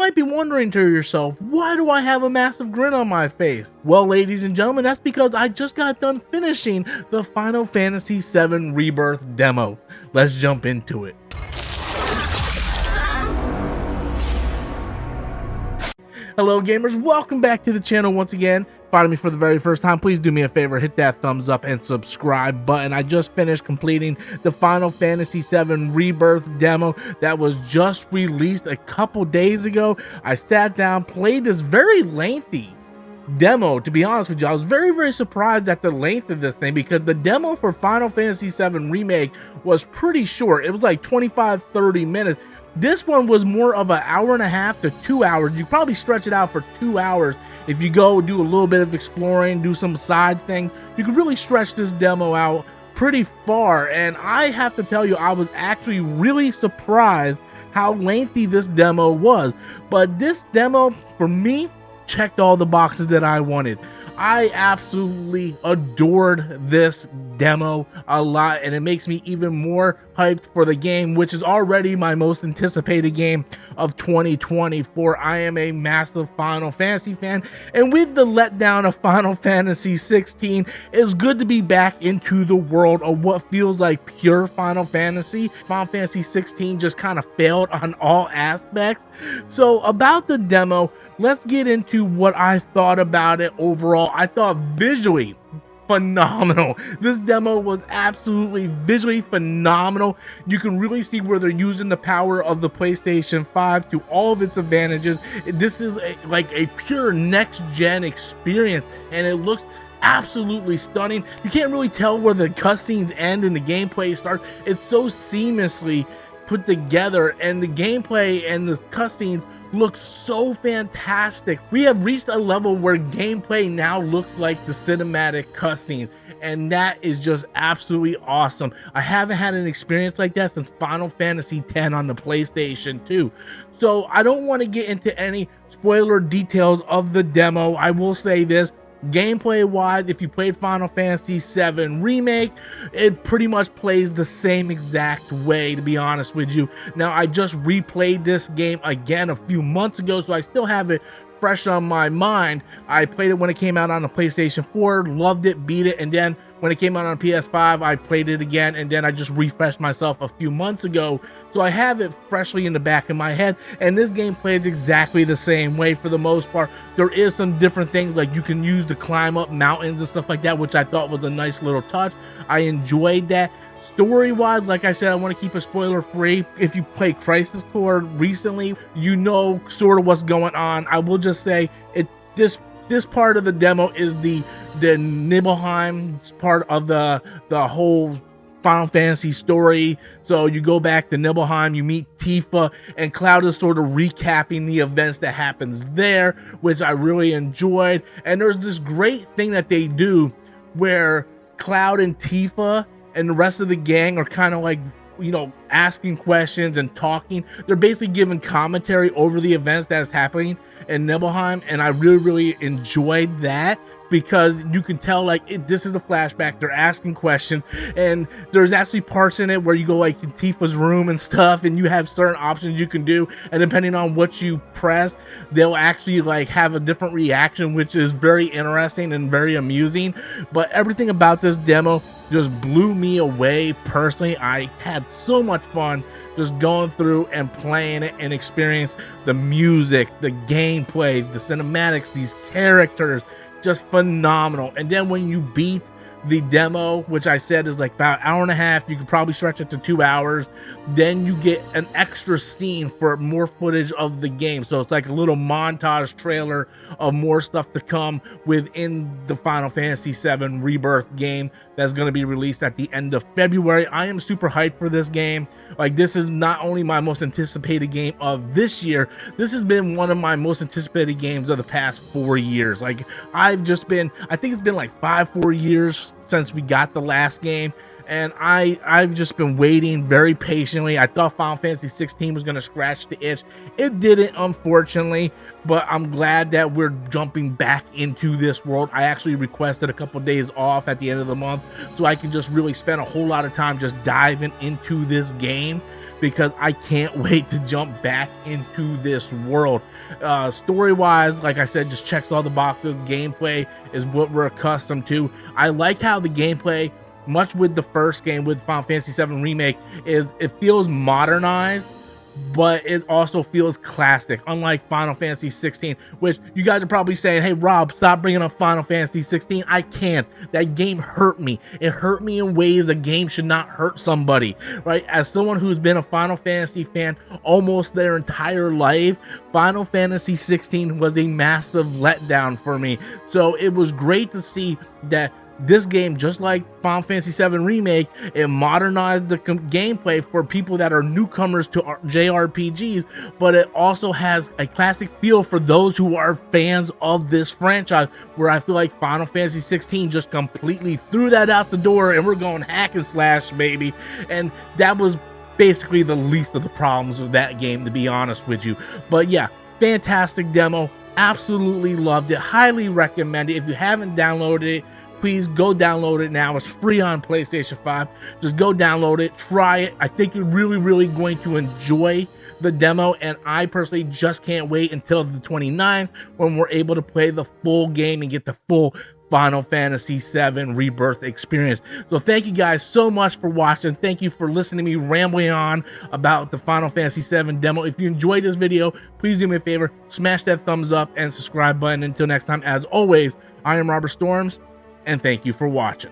might be wondering to yourself, why do I have a massive grin on my face? Well, ladies and gentlemen, that's because I just got done finishing the Final Fantasy VII Rebirth demo. Let's jump into it. Hello gamers, welcome back to the channel once again. Finding me for the very first time, please do me a favor, hit that thumbs up and subscribe button. I just finished completing the Final Fantasy VII Rebirth demo that was just released a couple days ago. I sat down, played this very lengthy demo. To be honest with you, I was very surprised at the length of this thing, because the demo for Final Fantasy VII Remake was pretty short. It was like 25-30 minutes. This one was more of an hour and a half to 2 hours. You probably stretch it out for 2 hours. If you go do a little bit of exploring, do some side thing, you could really stretch this demo out pretty far. And I have to tell you, I was actually really surprised how lengthy this demo was. But this demo, for me, checked all the boxes that I wanted. I absolutely adored this demo a lot, and it makes me even more hyped for the game, which is already my most anticipated game of 2024. I am a massive Final Fantasy fan, and with the letdown of Final Fantasy 16, it's good to be back into the world of what feels like pure Final Fantasy. Final Fantasy 16 just kind of failed on all aspects. So about the demo, let's get into what I thought about it overall. I thought visually phenomenal. This demo was absolutely visually phenomenal. You can really see where they're using the power of the PlayStation 5 to all of its advantages. This is like a pure next-gen experience, and it looks absolutely stunning. You can't really tell where the cutscenes end and the gameplay starts. It's so seamlessly put together, and the gameplay and the cutscenes looks so fantastic. We have reached a level where gameplay now looks like the cinematic cutscene, and that is just absolutely awesome. I haven't had an experience like that since Final Fantasy X on the PlayStation 2. So I don't want to get into any spoiler details of the demo. I will say this: gameplay wise, if you played Final Fantasy VII Remake, it pretty much plays the same exact way, to be honest with you. Now, I just replayed this game again a few months ago, so I still have it fresh on my mind. I played it when it came out on the PlayStation 4, loved it, beat it, and then when it came out on PS5, I played it again, and then I just refreshed myself a few months ago, so I have it freshly in the back of my head. And this game plays exactly the same way for the most part. There is some different things, like you can use to climb up mountains and stuff like that, which I thought was a nice little touch. I enjoyed that. Story-wise, like I said, I want to keep it spoiler-free. If you play Crisis Core recently, you know sort of what's going on. I will just say this part of the demo is the Nibelheim part of the whole Final Fantasy story. So you go back to Nibelheim, you meet Tifa, and Cloud is sort of recapping the events that happens there, which I really enjoyed. And there's this great thing that they do where Cloud and Tifa and the rest of the gang are kind of like, you know, asking questions and talking. They're basically giving commentary over the events that's happening in Nibelheim, and I really enjoyed that, because you can tell like this is a flashback. They're asking questions, and there's actually parts in it where you go like in Tifa's room and stuff, and you have certain options you can do, and depending on what you press, they'll actually like have a different reaction, which is very interesting and very amusing. But everything about this demo just blew me away personally. I had so much fun just going through and playing it and experience the music, the gameplay, the cinematics, these characters, just phenomenal. And then when you beat the demo, which I said is like about an hour and a half, you could probably stretch it to 2 hours, then you get an extra scene for more footage of the game. So it's like a little montage trailer of more stuff to come within the Final Fantasy VII Rebirth game that's going to be released at the end of February. I am super hyped for this game. Like, this is not only my most anticipated game of this year, this has been one of my most anticipated games of the past 4 years. Like, I think it's been like 4 years since we got the last game, and I've just been waiting very patiently. I thought Final Fantasy 16 was going to scratch the itch. It didn't, unfortunately, but I'm glad that we're jumping back into this world. I actually requested a couple days off at the end of the month so I can just really spend a whole lot of time just diving into this game. because I can't wait to jump back into this world. Story-wise, like I said, just checks all the boxes. Gameplay is what we're accustomed to. I like how the gameplay, much with the first game with Final Fantasy VII Remake, is it feels modernized, but it also feels classic, unlike Final Fantasy 16, which you guys are probably saying, hey Rob, stop bringing up Final Fantasy 16. I can't. That game hurt me. It hurt me in ways a game should not hurt somebody, right? As someone who's been a Final Fantasy fan almost their entire life, Final Fantasy 16 was a massive letdown for me. So it was great to see that this game, just like Final Fantasy VII Remake, it modernized the gameplay for people that are newcomers to JRPGs, but it also has a classic feel for those who are fans of this franchise, where I feel like Final Fantasy 16 just completely threw that out the door and we're going hack and slash, baby. And that was basically the least of the problems with that game, to be honest with you. But yeah, fantastic demo. Absolutely loved it. Highly recommend it. If you haven't downloaded it, please go download it now. It's free on PlayStation 5. Just go download it, try it. I think you're really going to enjoy the demo, and I personally just can't wait until the 29th when we're able to play the full game and get the full Final Fantasy VII Rebirth experience. So thank you guys so much for watching. Thank you for listening to me rambling on about the Final Fantasy VII demo. If you enjoyed this video, please do me a favor, smash that thumbs up and subscribe button. Until next time, as always, I am Robert Storms, and thank you for watching.